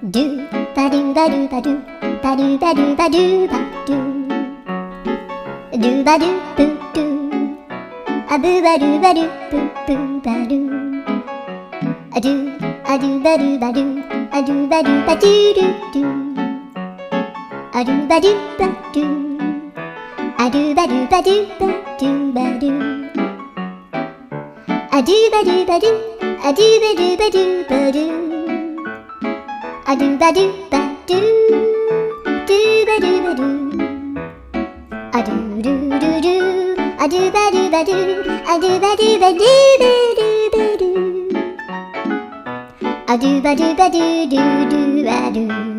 ドゥバドゥバドゥバドゥバドゥバドゥバドゥバドゥドゥバドゥブドゥアブバドゥバドゥブブバドゥアドゥアドゥバドゥバドゥアドゥバドゥバドゥドゥドゥアドゥバドゥバドゥアドゥバドゥバドゥバドゥバドゥアドゥバドゥバドゥアドゥバドゥバドゥバドゥアドゥバドゥバドゥドゥバドゥバドゥアドゥルルルアドゥバドゥバドゥアドゥバドゥバドゥバドゥバドゥアドゥバドゥバドゥドゥドゥバドゥ